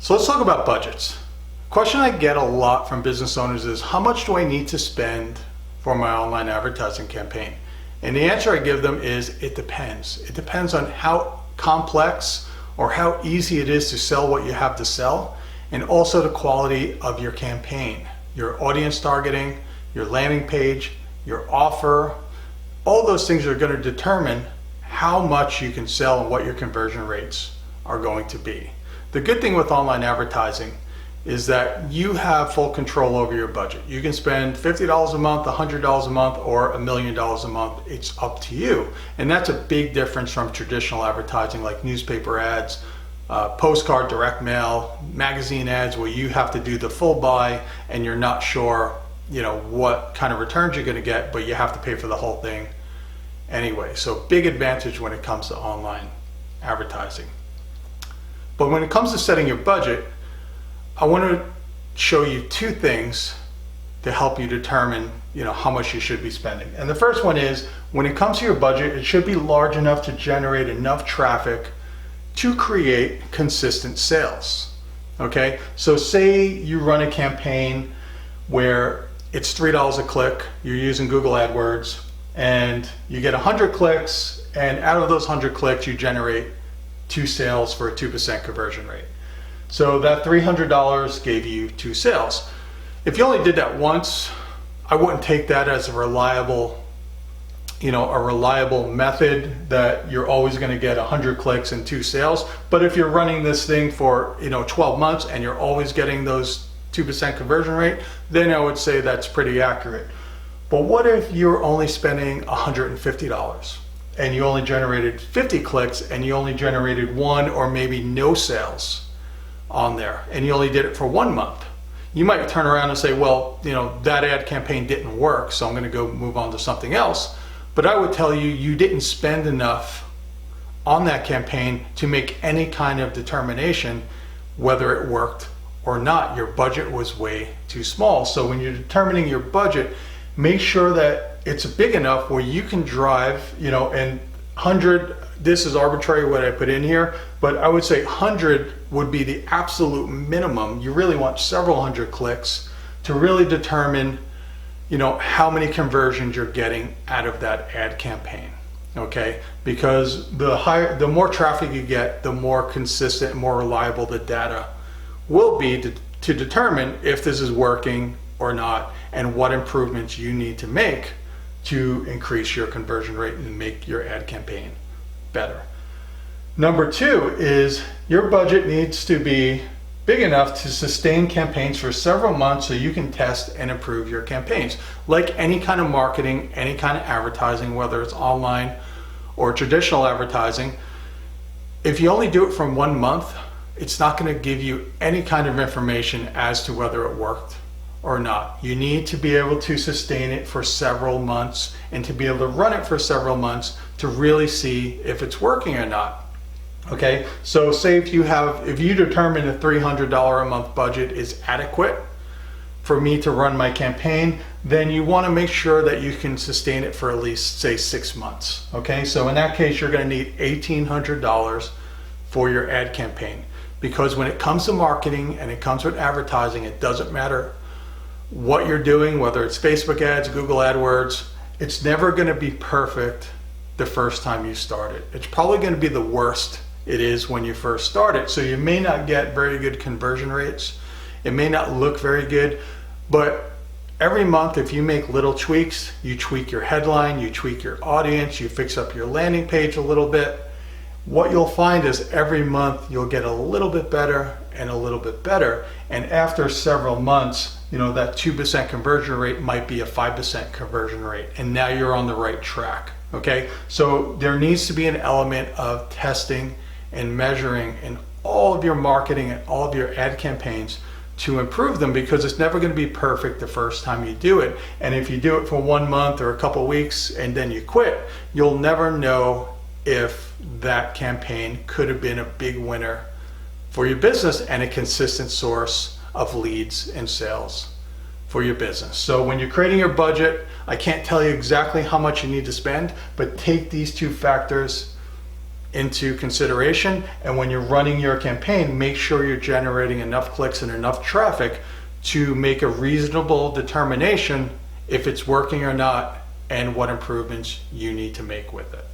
So let's talk about budgets. Question I get a lot from business owners is, how much do I need to spend for my online advertising campaign? And the answer I give them is, it depends. It depends on how complex or how easy it is to sell what you have to sell, and also the quality of your campaign, your audience targeting, your landing page, your offer. All those things are going to determine how much you can sell and what your conversion rates are going to be. The good thing with online advertising is that you have full control over your budget. You can spend $50 a month, $100 a month, or $1 million a month. It's up to you. And that's a big difference from traditional advertising like newspaper ads, postcard, direct mail, magazine ads, where you have to do the full buy and you're not sure, what kind of returns you're going to get, but you have to pay for the whole thing anyway. So big advantage when it comes to online advertising. But when it comes to setting your budget, I want to show you two things to help you determine, how much you should be spending. And the first one is, when it comes to your budget, it should be large enough to generate enough traffic to create consistent sales. Okay, so say you run a campaign where it's $3 a click, you're using Google AdWords, and you get 100 clicks, and out of those 100 clicks, you generate 2 sales for a 2% conversion rate. So that $300 gave you 2 sales. If you only did that once, I wouldn't take that as a reliable method that you're always going to get 100 clicks and 2 sales. But if you're running this thing for 12 months and you're always getting those 2% conversion rate, then I would say that's pretty accurate. But what if you're only spending $150 and you only generated 50 clicks and you only generated 1 or maybe no sales on there, and you only did it for 1 month? You might turn around and say, well, that ad campaign didn't work, so I'm going to go move on to something else. But I would tell you, you didn't spend enough on that campaign to make any kind of determination whether it worked or not. Your budget was way too small. So when you're determining your budget, make sure that it's big enough where you can drive, and 100, this is arbitrary what I put in here, but I would say 100 would be the absolute minimum. You really want several hundred clicks to really determine, how many conversions you're getting out of that ad campaign. Okay, because the more traffic you get, the more consistent, more reliable the data will be to determine if this is working or not, and what improvements you need to make to increase your conversion rate and make your ad campaign better. Number 2 is, your budget needs to be big enough to sustain campaigns for several months so you can test and improve your campaigns. Like any kind of marketing, any kind of advertising, whether it's online or traditional advertising, if you only do it for 1 month, it's not going to give you any kind of information as to whether it worked or not. You need to be able to sustain it for several months and to be able to run it for several months to really see if it's working or not. Okay, so say if you determine a $300 a month budget is adequate for me to run my campaign, then you want to make sure that you can sustain it for at least, say, 6 months. Okay, so in that case, you're going to need $1,800 for your ad campaign, because when it comes to marketing and it comes with advertising, it doesn't matter what you're doing, whether it's Facebook ads, Google AdWords, it's never going to be perfect the first time you start it. It's probably going to be the worst it is when you first start it. So you may not get very good conversion rates. It may not look very good, but every month, if you make little tweaks, you tweak your headline, you tweak your audience, you fix up your landing page a little bit, what you'll find is every month you'll get a little bit better and a little bit better. And after several months, that 2% conversion rate might be a 5% conversion rate. And now you're on the right track. Okay, so there needs to be an element of testing and measuring in all of your marketing and all of your ad campaigns to improve them, because it's never going to be perfect the first time you do it. And if you do it for 1 month or a couple weeks and then you quit, you'll never know if that campaign could have been a big winner for your business and a consistent source of leads and sales for your business. So when you're creating your budget, I can't tell you exactly how much you need to spend, but take these 2 factors into consideration. And when you're running your campaign, make sure you're generating enough clicks and enough traffic to make a reasonable determination if it's working or not and what improvements you need to make with it.